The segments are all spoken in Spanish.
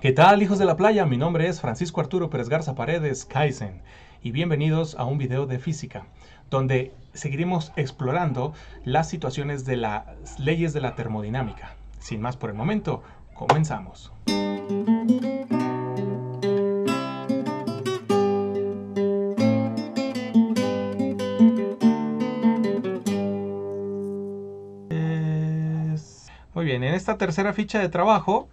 ¿Qué tal, hijos de la playa? Mi nombre es Francisco Arturo Pérez Garza Paredes Kaizen y bienvenidos a un video de física donde seguiremos explorando las situaciones de las leyes de la termodinámica. Sin más por el momento, comenzamos. Muy bien, en esta tercera ficha de trabajo,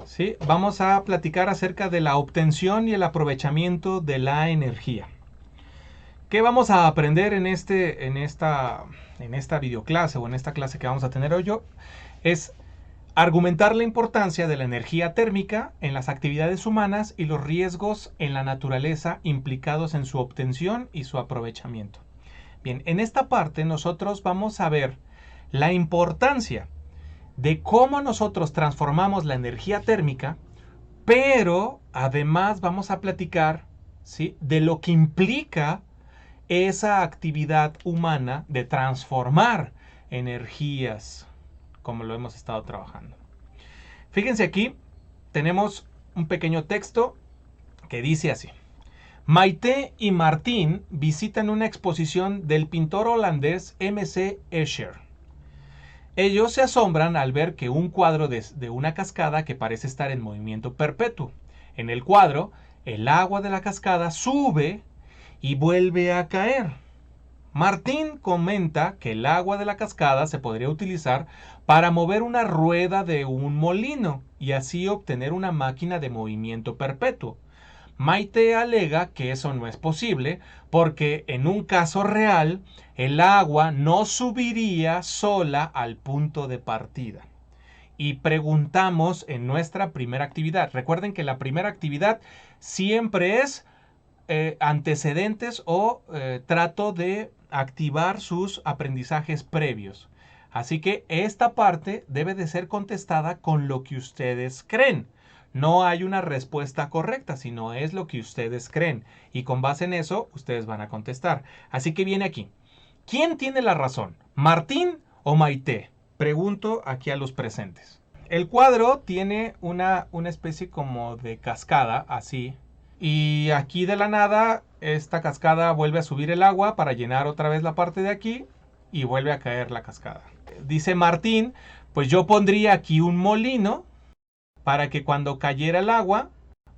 ¿sí?, vamos a platicar acerca de la obtención y el aprovechamiento de la energía. ¿Qué vamos a aprender en esta videoclase o en esta clase que vamos a tener hoy? Es argumentar la importancia de la energía térmica en las actividades humanas y los riesgos en la naturaleza implicados en su obtención y su aprovechamiento. Bien, en esta parte nosotros vamos a ver la importancia de cómo nosotros transformamos la energía térmica, pero además vamos a platicar, ¿sí?, de lo que implica esa actividad humana de transformar energías, como lo hemos estado trabajando. Fíjense aquí, tenemos un pequeño texto que dice así: Maite y Martín visitan una exposición del pintor holandés M.C. Escher. Ellos se asombran al ver que un cuadro de una cascada que parece estar en movimiento perpetuo. En el cuadro, el agua de la cascada sube y vuelve a caer. Martín comenta que el agua de la cascada se podría utilizar para mover una rueda de un molino y así obtener una máquina de movimiento perpetuo. Maite alega que eso no es posible porque en un caso real el agua no subiría sola al punto de partida. Y preguntamos en nuestra primera actividad. Recuerden que la primera actividad siempre es antecedentes o trato de activar sus aprendizajes previos. Así que esta parte debe de ser contestada con lo que ustedes creen. No hay una respuesta correcta, sino es lo que ustedes creen. Y con base en eso, ustedes van a contestar. Así que viene aquí. ¿Quién tiene la razón? ¿Martín o Maite? Pregunto aquí a los presentes. El cuadro tiene una especie como de cascada, así. Y aquí de la nada, esta cascada vuelve a subir el agua para llenar otra vez la parte de aquí y vuelve a caer la cascada. Dice Martín, pues yo pondría aquí un molino para que cuando cayera el agua,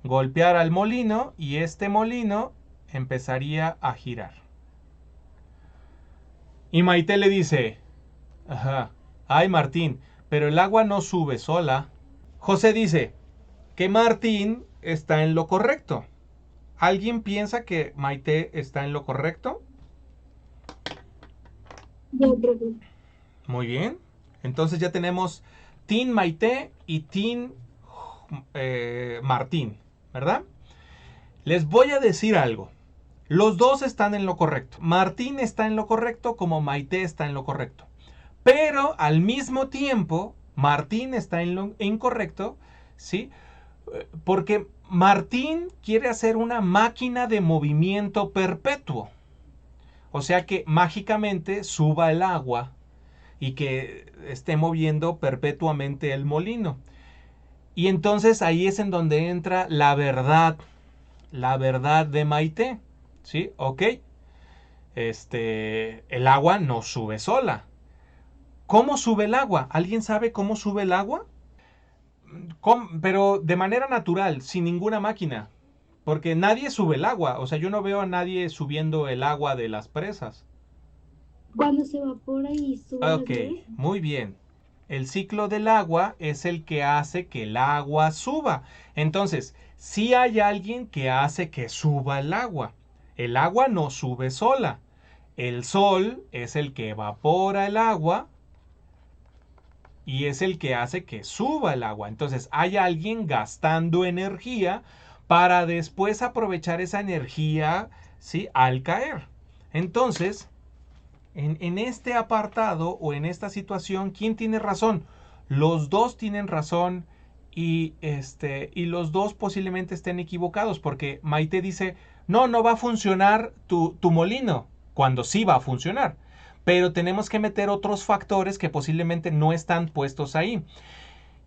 golpeara el molino y este molino empezaría a girar. Y Maite le dice, ajá, ay Martín, pero el agua no sube sola. José dice que Martín está en lo correcto. ¿Alguien piensa que Maite está en lo correcto? Yo creo que Muy bien. Entonces ya tenemos Team Maite y Team Martín, ¿verdad? Les voy a decir algo. Los dos están en lo correcto. Martín está en lo correcto como Maite está en lo correcto. Pero al mismo tiempo, Martín está en lo incorrecto, ¿sí? Porque Martín quiere hacer una máquina de movimiento perpetuo. O sea que mágicamente suba el agua y que esté moviendo perpetuamente el molino. Y entonces ahí es en donde entra la verdad de Maite. ¿Sí? Ok. El agua no sube sola. ¿Cómo sube el agua? ¿Alguien sabe cómo sube el agua? Pero de manera natural, sin ninguna máquina. Porque nadie sube el agua. O sea, yo no veo a nadie subiendo el agua de las presas. cuando se evapora y sube las Ok, nubes. muy bien. El ciclo del agua es el que hace que el agua suba. Entonces, sí hay alguien que hace que suba el agua. El agua no sube sola. El sol es el que evapora el agua y es el que hace que suba el agua. Entonces, hay alguien gastando energía para después aprovechar esa energía, ¿sí?, al caer. Entonces, en este apartado o en esta situación, ¿quién tiene razón? Los dos tienen razón y los dos posiblemente estén equivocados porque Maite dice, no, no va a funcionar tu molino, cuando sí va a funcionar. Pero tenemos que meter otros factores que posiblemente no están puestos ahí.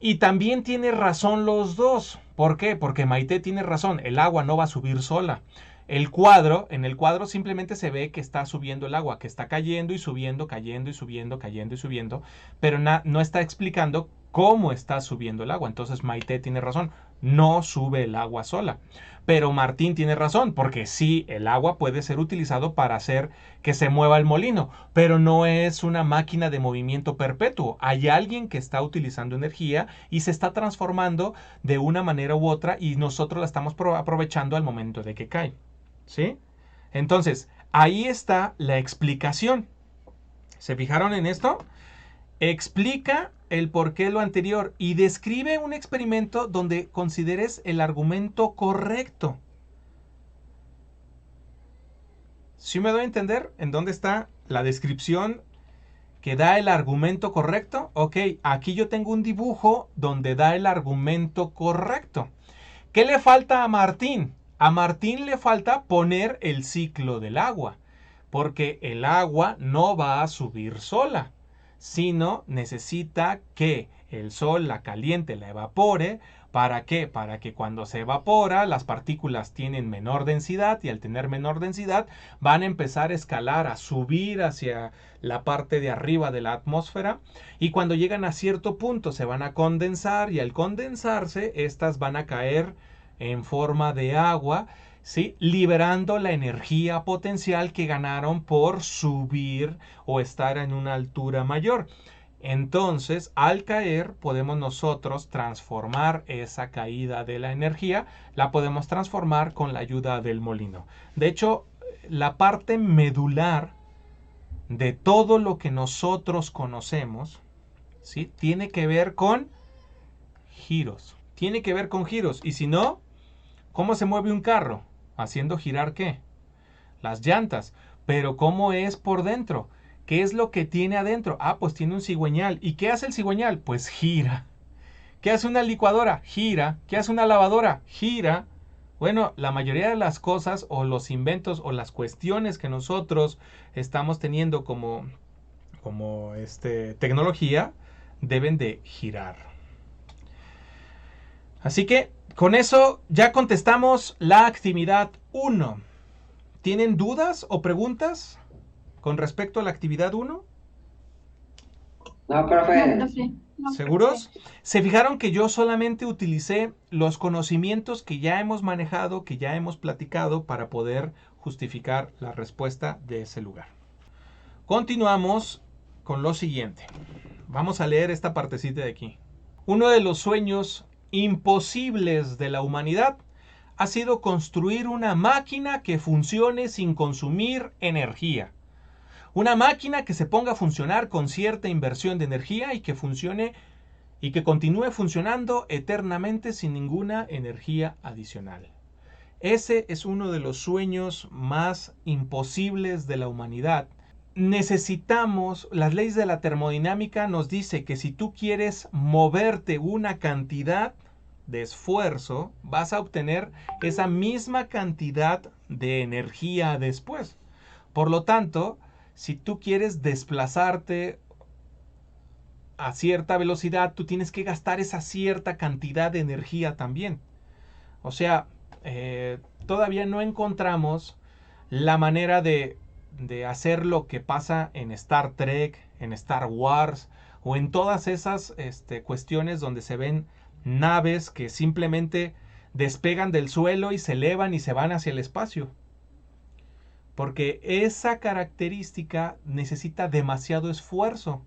Y también tiene razón los dos. ¿Por qué? Porque Maite tiene razón. El agua no va a subir sola. En el cuadro simplemente se ve que está subiendo el agua, que está cayendo y subiendo, cayendo y subiendo, cayendo y subiendo, pero no está explicando cómo está subiendo el agua. Entonces Maite tiene razón, no sube el agua sola. Pero Martín tiene razón, porque sí, el agua puede ser utilizado para hacer que se mueva el molino, pero no es una máquina de movimiento perpetuo. Hay alguien que está utilizando energía y se está transformando de una manera u otra y nosotros la estamos aprovechando al momento de que cae. ¿Sí? Entonces, ahí está la explicación. ¿Se fijaron en esto? Explica el por qué lo anterior y describe un experimento donde consideres el argumento correcto. ¿Sí me doy a entender en dónde está la descripción que da el argumento correcto? Ok, aquí yo tengo un dibujo donde da el argumento correcto. ¿Qué le falta a Martín? A Martín le falta poner el ciclo del agua, porque el agua no va a subir sola, sino necesita que el sol la caliente, la evapore. ¿Para qué? Para que cuando se evapora las partículas tienen menor densidad y al tener menor densidad van a empezar a escalar, a subir hacia la parte de arriba de la atmósfera y cuando llegan a cierto punto se van a condensar y al condensarse estas van a caer en forma de agua, ¿sí? Liberando la energía potencial que ganaron por subir o estar en una altura mayor. Entonces, al caer, podemos nosotros transformar esa caída de la energía, la podemos transformar con la ayuda del molino. De hecho, la parte medular de todo lo que nosotros conocemos, ¿sí? Tiene que ver con giros. Tiene que ver con giros. Y si no, ¿cómo se mueve un carro? Haciendo girar ¿qué? Las llantas. Pero ¿cómo es por dentro? ¿Qué es lo que tiene adentro? Ah, pues tiene un cigüeñal. ¿Y qué hace el cigüeñal? Pues gira. ¿Qué hace una licuadora? Gira. ¿Qué hace una lavadora? Gira. Bueno, la mayoría de las cosas o los inventos o las cuestiones que nosotros estamos teniendo como tecnología deben de girar. Así que con eso ya contestamos la actividad 1. ¿Tienen dudas o preguntas con respecto a la actividad 1? No, profe. ¿Seguros? Se fijaron que yo solamente utilicé los conocimientos que ya hemos manejado, que ya hemos platicado para poder justificar la respuesta de ese lugar. Continuamos con lo siguiente. Vamos a leer esta partecita de aquí. Uno de los sueños imposibles de la humanidad ha sido construir una máquina que funcione sin consumir energía. Una máquina que se ponga a funcionar con cierta inversión de energía y que funcione y que continúe funcionando eternamente sin ninguna energía adicional. Ese es uno de los sueños más imposibles de la humanidad. Necesitamos, las leyes de la termodinámica nos dice que si tú quieres moverte una cantidad de esfuerzo, vas a obtener esa misma cantidad de energía después. Por lo tanto, si tú quieres desplazarte a cierta velocidad, tú tienes que gastar esa cierta cantidad de energía también. O sea, todavía no encontramos la manera de hacer lo que pasa en Star Trek, en Star Wars o en todas esas cuestiones donde se ven naves que simplemente despegan del suelo y se elevan y se van hacia el espacio. Porque esa característica necesita demasiado esfuerzo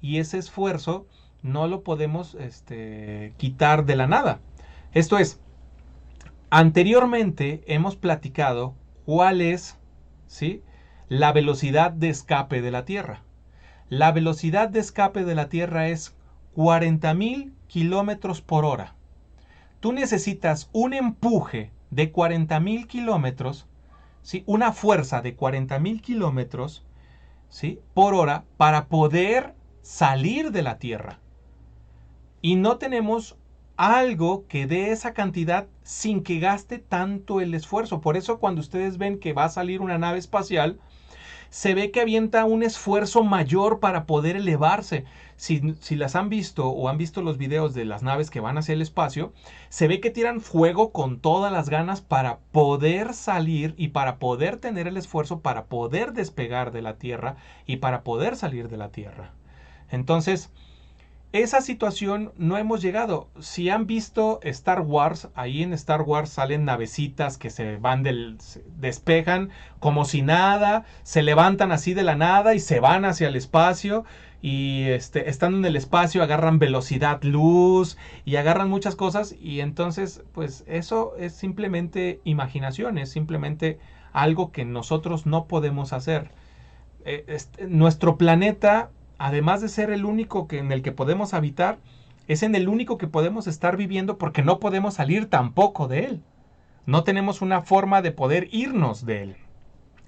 y ese esfuerzo no lo podemos quitar de la nada. Esto es, anteriormente hemos platicado cuál es, ¿sí?, la velocidad de escape de la Tierra. La velocidad de escape de la Tierra es 40,000 kilómetros por hora. Tú necesitas un empuje de 40,000 kilómetros, ¿sí?, una fuerza de 40,000 kilómetros, ¿sí?, por hora para poder salir de la Tierra. Y no tenemos algo que dé esa cantidad sin que gaste tanto el esfuerzo. Por eso cuando ustedes ven que va a salir una nave espacial, se ve que avienta un esfuerzo mayor para poder elevarse. Si las han visto o han visto los videos de las naves que van hacia el espacio, se ve que tiran fuego con todas las ganas para poder salir y para poder tener el esfuerzo para poder despegar de la Tierra y para poder salir de la Tierra. Entonces, esa situación no hemos llegado. Si han visto Star Wars, ahí en Star Wars salen navecitas que se despejan como si nada, se levantan así de la nada y se van hacia el espacio. Y estando en el espacio agarran velocidad luz y agarran muchas cosas. Y entonces, pues eso es simplemente imaginación, es simplemente algo que nosotros no podemos hacer. Nuestro planeta, además de ser el único en el que podemos habitar, es en el único que podemos estar viviendo porque no podemos salir tampoco de él. No tenemos una forma de poder irnos de él.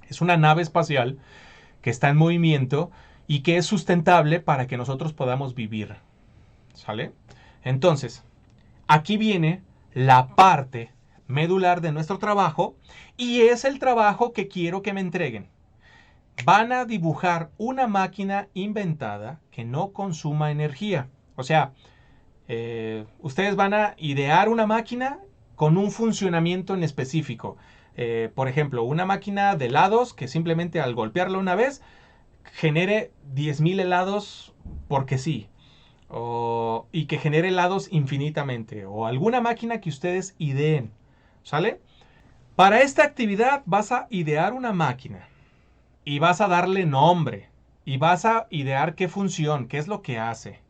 Es una nave espacial que está en movimiento y que es sustentable para que nosotros podamos vivir. ¿Sale? Entonces, aquí viene la parte medular de nuestro trabajo y es el trabajo que quiero que me entreguen. Van a dibujar una máquina inventada que no consuma energía. O sea, ustedes van a idear una máquina con un funcionamiento en específico. Por ejemplo, una máquina de helados que simplemente al golpearla una vez genere 10,000 helados porque sí. Y que genere helados infinitamente. O alguna máquina que ustedes ideen. ¿Sale? Para esta actividad vas a idear una máquina. Y vas a darle nombre. Y vas a idear qué función, qué es lo que hace.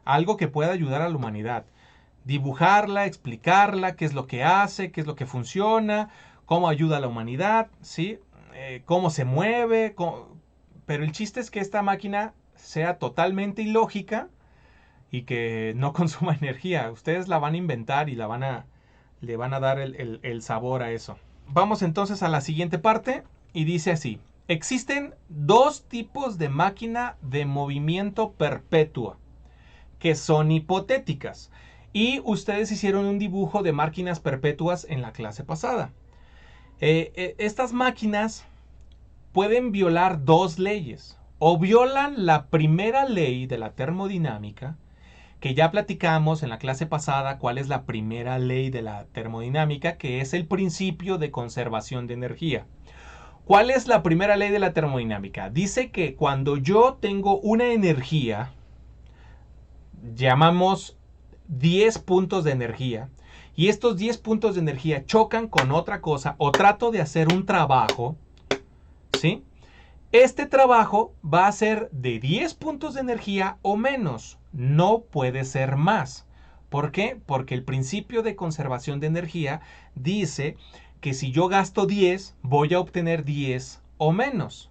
Algo que pueda ayudar a la humanidad. Dibujarla, explicarla, qué es lo que hace, qué es lo que funciona, cómo ayuda a la humanidad, ¿sí? Cómo se mueve. Pero el chiste es que esta máquina sea totalmente ilógica y que no consuma energía. Ustedes la van a inventar y le van a dar el sabor a eso. Vamos entonces a la siguiente parte y dice así. Existen dos tipos de máquina de movimiento perpetua que son hipotéticas. Y ustedes hicieron un dibujo de máquinas perpetuas en la clase pasada. Estas máquinas pueden violar dos leyes. O violan la primera ley de la termodinámica, que ya platicamos en la clase pasada cuál es la primera ley de la termodinámica, que es el principio de conservación de energía. ¿Cuál es la primera ley de la termodinámica? Dice que cuando yo tengo una energía, llamamos 10 puntos de energía, y estos 10 puntos de energía chocan con otra cosa o trato de hacer un trabajo, ¿sí? Este trabajo va a ser de 10 puntos de energía o menos, no puede ser más. ¿Por qué? Porque el principio de conservación de energía dice que si yo gasto 10, voy a obtener 10 o menos.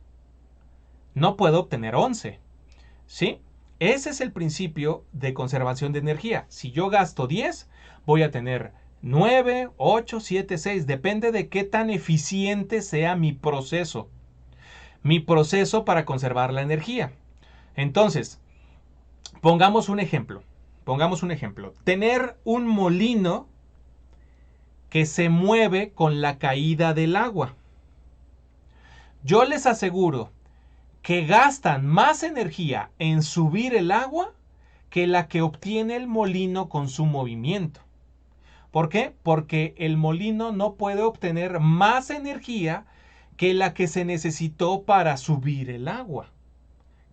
No puedo obtener 11, ¿sí? Ese es el principio de conservación de energía. Si yo gasto 10, voy a tener 9, 8, 7, 6. Depende de qué tan eficiente sea mi proceso. Mi proceso para conservar la energía. Entonces, pongamos un ejemplo. Tener un molino que se mueve con la caída del agua. Yo les aseguro que gastan más energía en subir el agua que la que obtiene el molino con su movimiento. ¿Por qué? Porque el molino no puede obtener más energía que la que se necesitó para subir el agua.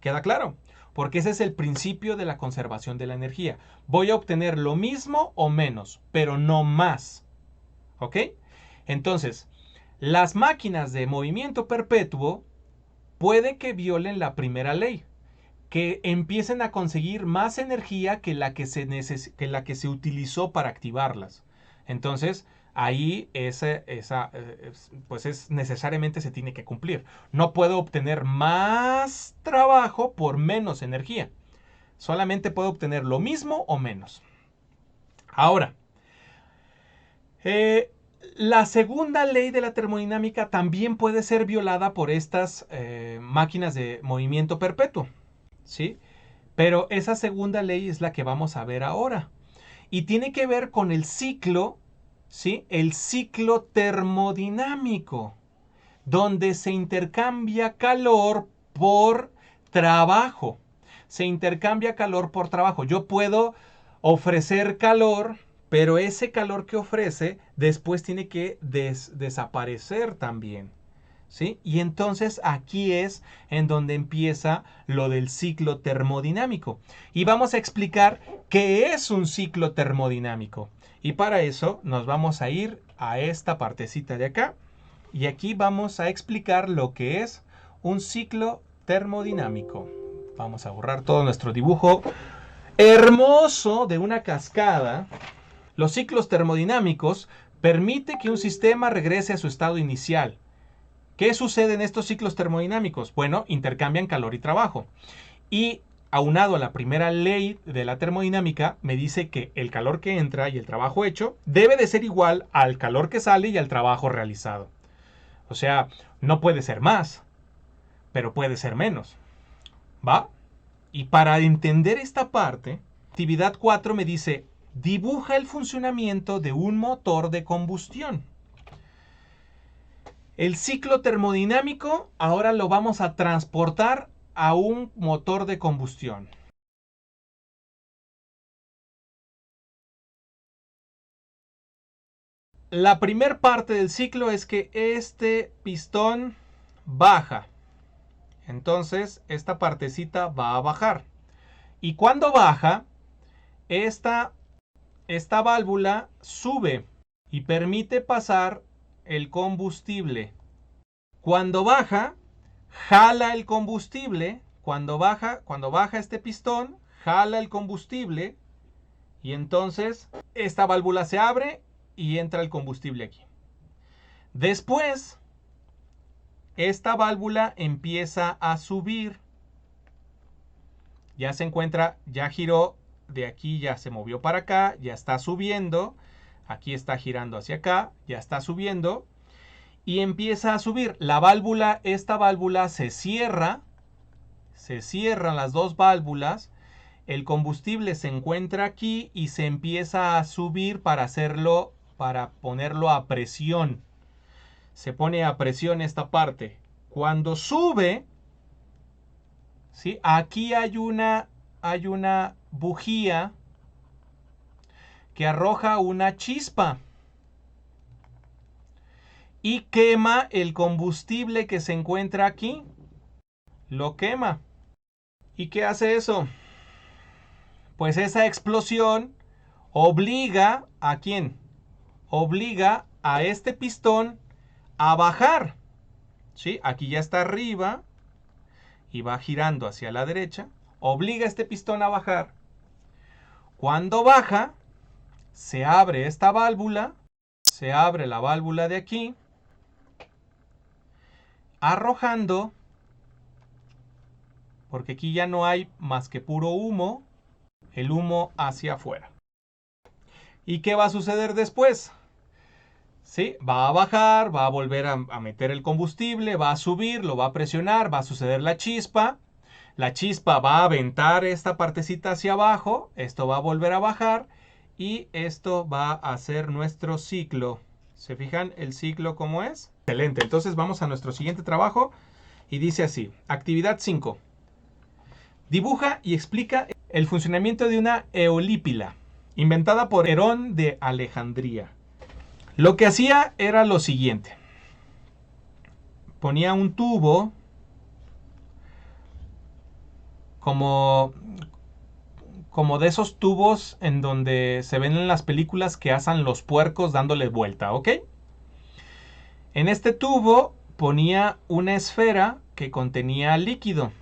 ¿Queda claro? Porque ese es el principio de la conservación de la energía. Voy a obtener lo mismo o menos, pero no más. ¿Ok? Entonces, las máquinas de movimiento perpetuo puede que violen la primera ley, que empiecen a conseguir más energía que la que se utilizó para activarlas. Entonces, ahí pues necesariamente se tiene que cumplir. No puedo obtener más trabajo por menos energía. Solamente puedo obtener lo mismo o menos. Ahora, la segunda ley de la termodinámica también puede ser violada por estas máquinas de movimiento perpetuo, ¿sí? Pero esa segunda ley es la que vamos a ver ahora. Y tiene que ver con el ciclo, ¿sí? El ciclo termodinámico. donde se intercambia calor por trabajo. Se intercambia calor por trabajo. Yo puedo ofrecer calor, pero ese calor que ofrece después tiene que desaparecer también. ¿Sí? Y entonces aquí es en donde empieza lo del ciclo termodinámico. Y vamos a explicar qué es un ciclo termodinámico. Y para eso nos vamos a ir a esta partecita de acá. Y aquí vamos a explicar lo que es un ciclo termodinámico. Vamos a borrar todo nuestro dibujo hermoso de una cascada. Los ciclos termodinámicos permiten que un sistema regrese a su estado inicial. ¿Qué sucede en estos ciclos termodinámicos? Bueno, intercambian calor y trabajo. Y aunado a la primera ley de la termodinámica, me dice que el calor que entra y el trabajo hecho debe de ser igual al calor que sale y al trabajo realizado. O sea, no puede ser más, pero puede ser menos. ¿Va? Y para entender esta parte, actividad 4 me dice, dibuja el funcionamiento de un motor de combustión. El ciclo termodinámico ahora lo vamos a transportar a un motor de combustión. La primera parte del ciclo es que este pistón baja. Entonces, esta partecita va a bajar. Y cuando baja, esta válvula sube y permite pasar el combustible. Cuando baja, jala el combustible. Cuando baja este pistón, jala el combustible. Y entonces esta válvula se abre y entra el combustible aquí. Después, esta válvula empieza a subir. Ya se encuentra, ya giró de aquí, ya se movió para acá, ya está subiendo. Aquí está girando hacia acá, ya está subiendo. Y empieza a subir. Esta válvula se cierra. Se cierran las dos válvulas. El combustible se encuentra aquí y se empieza a subir para ponerlo a presión. Se pone a presión esta parte. Cuando sube, ¿sí? Aquí hay una bujía que arroja una chispa y quema el combustible que se encuentra aquí. Lo quema. ¿Y qué hace eso? Pues esa explosión obliga ¿a quién? Obliga a este pistón a bajar. ¿Sí? Aquí ya está arriba y va girando hacia la derecha. Obliga a este pistón a bajar. Cuando baja, se abre esta válvula. Se abre la válvula de aquí, arrojando, porque aquí ya no hay más que puro humo, el humo hacia afuera. ¿Y qué va a suceder después? ¿Sí? Va a bajar, va a volver a meter el combustible, va a subir, lo va a presionar, va a suceder la chispa. La chispa va a aventar esta partecita hacia abajo, esto va a volver a bajar y esto va a ser nuestro ciclo. ¿Se fijan el ciclo cómo es? Excelente, entonces vamos a nuestro siguiente trabajo y dice así, actividad 5. Dibuja y explica el funcionamiento de una eolípila, inventada por Herón de Alejandría. Lo que hacía era lo siguiente. Ponía un tubo como de esos tubos en donde se ven en las películas que asan los puercos dándole vuelta, ¿ok? En este tubo ponía una esfera que contenía líquido.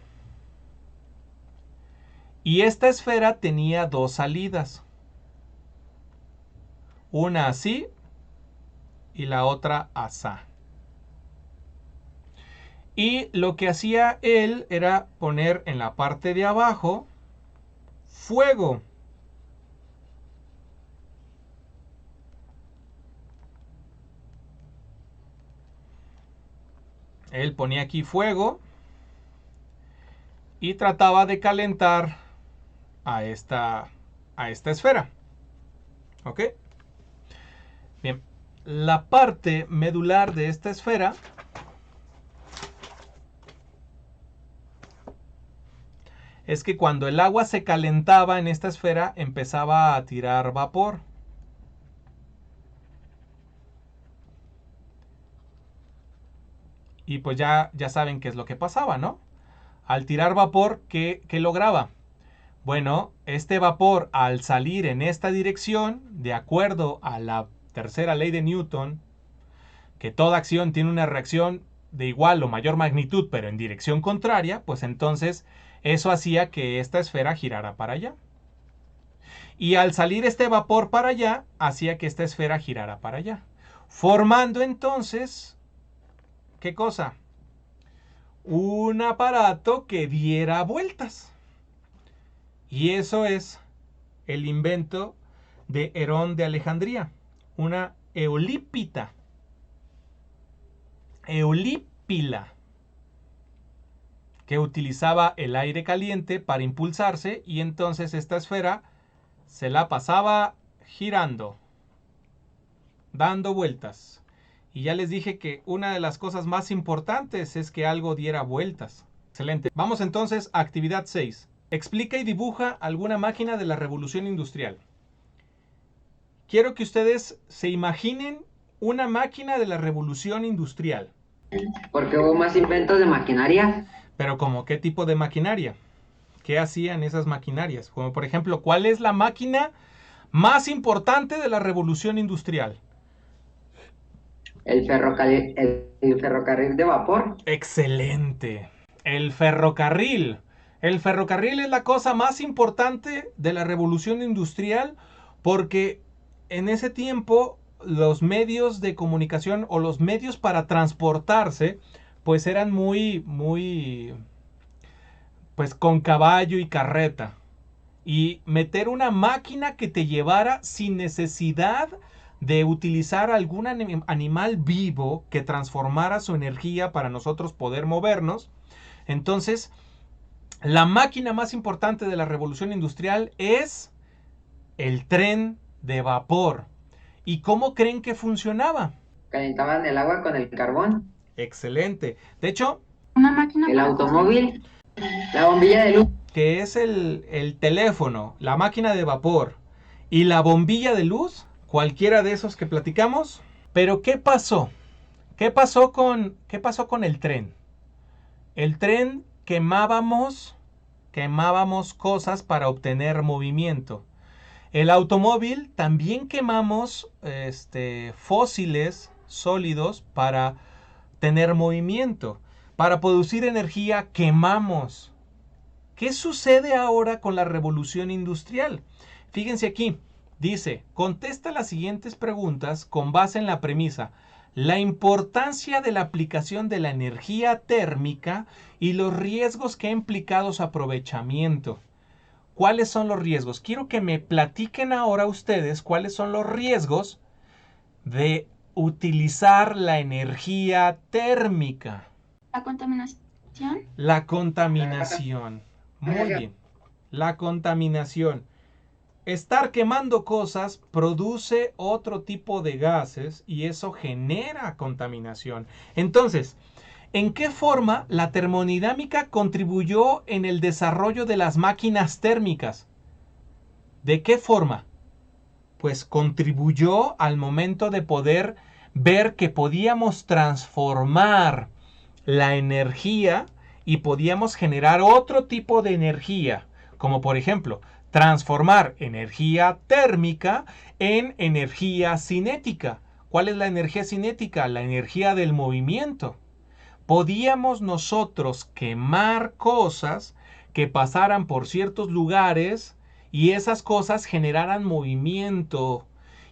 Y esta esfera tenía dos salidas. Una así y la otra asá. Y lo que hacía él era poner en la parte de abajo fuego. Él ponía aquí fuego y trataba de calentar a esta esfera. ¿Ok? Bien. La parte medular de esta esfera es que cuando el agua se calentaba en esta esfera, empezaba a tirar vapor. Y pues ya saben qué es lo que pasaba, ¿no? Al tirar vapor, ¿qué lograba? Bueno, este vapor al salir en esta dirección, de acuerdo a la tercera ley de Newton, que toda acción tiene una reacción de igual o mayor magnitud, pero en dirección contraria, pues entonces eso hacía que esta esfera girara para allá. Y al salir este vapor para allá, hacía que esta esfera girara para allá. Formando entonces, ¿qué cosa? Un aparato que diera vueltas. Y eso es el invento de Herón de Alejandría, una eolípita. Eolípila, que utilizaba el aire caliente para impulsarse, y entonces esta esfera se la pasaba girando, dando vueltas. Y ya les dije que una de las cosas más importantes es que algo diera vueltas. Excelente. Vamos entonces a actividad 6. Explica y dibuja alguna máquina de la revolución industrial. Quiero que ustedes se imaginen una máquina de la revolución industrial. Porque hubo más inventos de maquinaria. Pero ¿como qué tipo de maquinaria? ¿Qué hacían esas maquinarias? Como por ejemplo, ¿cuál es la máquina más importante de la revolución industrial? El ferrocarril de vapor. Excelente. El ferrocarril. El ferrocarril es la cosa más importante de la revolución industrial porque en ese tiempo los medios de comunicación o los medios para transportarse pues eran muy pues con caballo y carreta. Y meter una máquina que te llevara sin necesidad de utilizar algún animal vivo que transformara su energía para nosotros poder movernos. Entonces, la máquina más importante de la revolución industrial es el tren de vapor. ¿Y cómo creen que funcionaba? Calentaban el agua con el carbón. Excelente. De hecho, Una máquina El para automóvil. La bombilla de luz. que es el teléfono, la máquina de vapor y la bombilla de luz, cualquiera de esos que platicamos. Pero ¿qué pasó? ¿Qué pasó con el tren? El tren quemábamos cosas para obtener movimiento. El automóvil también quemamos fósiles sólidos para tener movimiento. Para producir energía quemamos. ¿Qué sucede ahora con la revolución industrial? Fíjense aquí, dice, contesta las siguientes preguntas con base en la premisa: la importancia de la aplicación de la energía térmica y los riesgos que ha implicado su aprovechamiento. ¿Cuáles son los riesgos? Quiero que me platiquen ahora ustedes cuáles son los riesgos de utilizar la energía térmica. la contaminación. La contaminación. Muy bien. La contaminación. Estar quemando cosas produce otro tipo de gases y eso genera contaminación. Entonces, ¿en qué forma la termodinámica contribuyó en el desarrollo de las máquinas térmicas? ¿De qué forma? Pues contribuyó al momento de poder ver que podíamos transformar la energía y podíamos generar otro tipo de energía, como por ejemplo, transformar energía térmica en energía cinética. ¿Cuál es la energía cinética? La energía del movimiento. Podíamos nosotros quemar cosas que pasaran por ciertos lugares y esas cosas generaran movimiento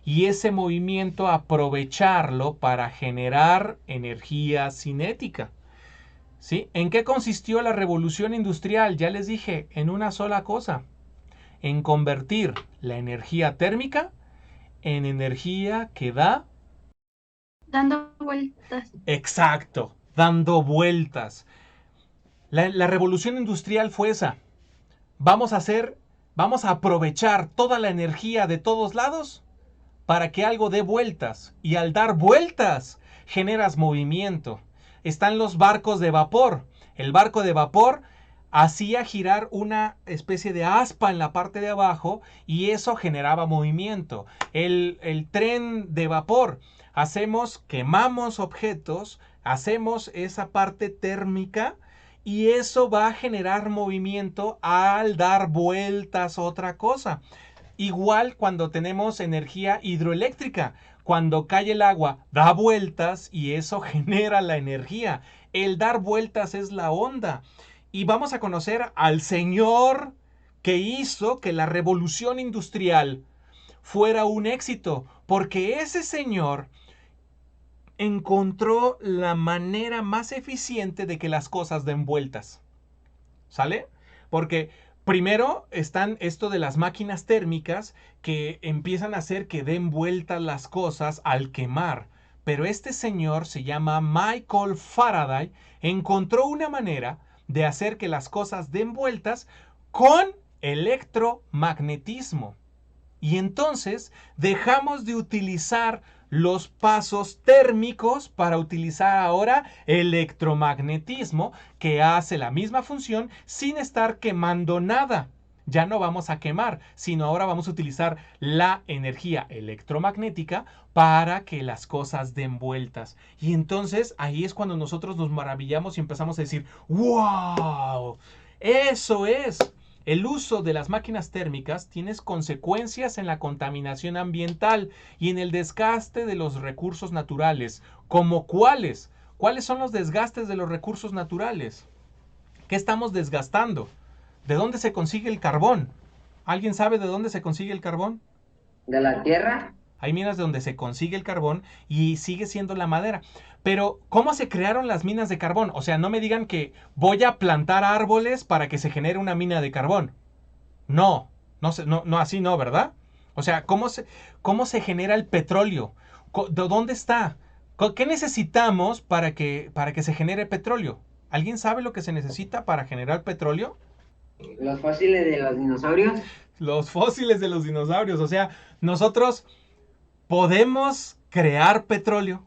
y ese movimiento aprovecharlo para generar energía cinética. ¿Sí? ¿En qué consistió la revolución industrial? Ya les dije, en una sola cosa, en convertir la energía térmica en energía que da... Dando vueltas. Exacto, dando vueltas. La revolución industrial fue esa. Vamos a aprovechar toda la energía de todos lados para que algo dé vueltas. Y al dar vueltas, generas movimiento. Están los barcos de vapor. El barco de vapor hacía girar una especie de aspa en la parte de abajo y eso generaba movimiento. El tren de vapor, quemamos objetos, hacemos esa parte térmica y eso va a generar movimiento al dar vueltas a otra cosa. Igual cuando tenemos energía hidroeléctrica, cuando cae el agua, da vueltas y eso genera la energía. El dar vueltas es la onda. Y vamos a conocer al señor que hizo que la revolución industrial fuera un éxito, porque ese señor encontró la manera más eficiente de que las cosas den vueltas. ¿Sale? Porque primero están esto de las máquinas térmicas que empiezan a hacer que den vueltas las cosas al quemar. Pero este señor se llama Michael Faraday, encontró una manera de hacer que las cosas den vueltas con electromagnetismo. Y entonces dejamos de utilizar los pasos térmicos para utilizar ahora electromagnetismo, que hace la misma función sin estar quemando nada. Ya no vamos a quemar, sino ahora vamos a utilizar la energía electromagnética para que las cosas den vueltas. Y entonces ahí es cuando nosotros nos maravillamos y empezamos a decir, ¡wow! Eso es. El uso de las máquinas térmicas tiene consecuencias en la contaminación ambiental y en el desgaste de los recursos naturales. ¿Como cuáles? ¿Cuáles son los desgastes de los recursos naturales? ¿Qué estamos desgastando? ¿De dónde se consigue el carbón? ¿Alguien sabe de dónde se consigue el carbón? ¿De la tierra? Hay minas de donde se consigue el carbón y sigue siendo la madera. Pero, ¿cómo se crearon las minas de carbón? O sea, no me digan que voy a plantar árboles para que se genere una mina de carbón. No, no, así no, ¿verdad? O sea, ¿cómo se genera el petróleo? ¿De dónde está? ¿Qué necesitamos para que se genere petróleo? ¿Alguien sabe lo que se necesita para generar petróleo? ¿Los fósiles de los dinosaurios? Los fósiles de los dinosaurios. O sea, nosotros podemos crear petróleo.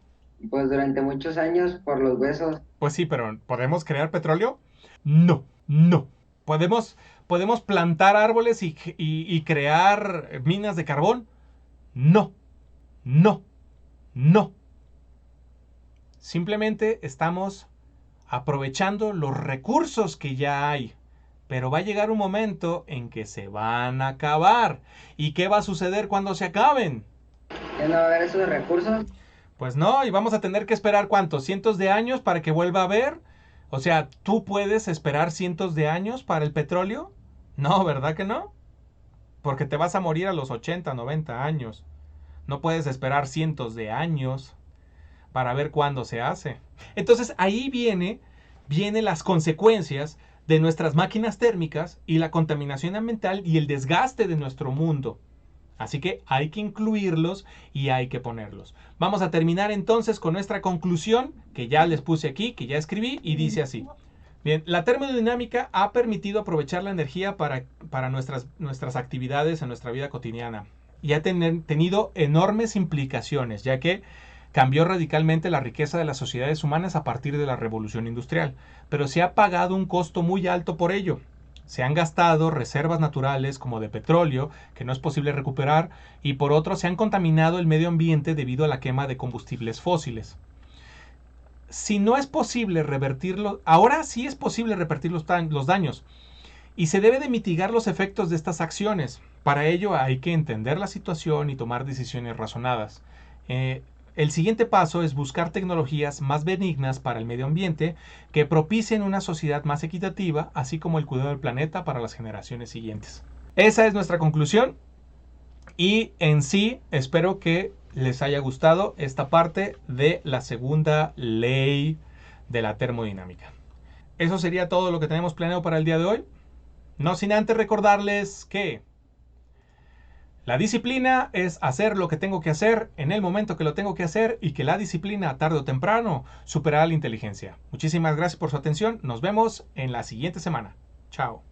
Pues durante muchos años por los huesos. Pues sí, pero ¿podemos crear petróleo? No, no. ¿Podemos plantar árboles y crear minas de carbón? No, no, no. Simplemente estamos aprovechando los recursos que ya hay. Pero va a llegar un momento en que se van a acabar. ¿Y qué va a suceder cuando se acaben? ¿Ya no va a haber esos recursos? Pues no, y vamos a tener que esperar ¿cuántos? ¿Cientos de años para que vuelva a haber? O sea, ¿tú puedes esperar cientos de años para el petróleo? No, ¿verdad que no? Porque te vas a morir a los 80, 90 años. No puedes esperar cientos de años para ver cuándo se hace. Entonces ahí vienen las consecuencias de nuestras máquinas térmicas y la contaminación ambiental y el desgaste de nuestro mundo. Así que hay que incluirlos y hay que ponerlos. Vamos a terminar entonces con nuestra conclusión, que ya les puse aquí, que ya escribí, y dice así. Bien, la termodinámica ha permitido aprovechar la energía para nuestras actividades en nuestra vida cotidiana. Y ha tenido enormes implicaciones, ya que cambió radicalmente la riqueza de las sociedades humanas a partir de la revolución industrial. Pero se ha pagado un costo muy alto por ello. Se han gastado reservas naturales como de petróleo, que no es posible recuperar, y por otro se han contaminado el medio ambiente debido a la quema de combustibles fósiles. Si no es posible revertirlo, ahora sí es posible revertir los daños, y se debe de mitigar los efectos de estas acciones. Para ello hay que entender la situación y tomar decisiones razonadas. El siguiente paso es buscar tecnologías más benignas para el medio ambiente que propicien una sociedad más equitativa, así como el cuidado del planeta para las generaciones siguientes. Esa es nuestra conclusión y en sí espero que les haya gustado esta parte de la segunda ley de la termodinámica. Eso sería todo lo que tenemos planeado para el día de hoy. No sin antes recordarles que la disciplina es hacer lo que tengo que hacer en el momento que lo tengo que hacer y que la disciplina tarde o temprano superará la inteligencia. Muchísimas gracias por su atención. Nos vemos en la siguiente semana. Chao.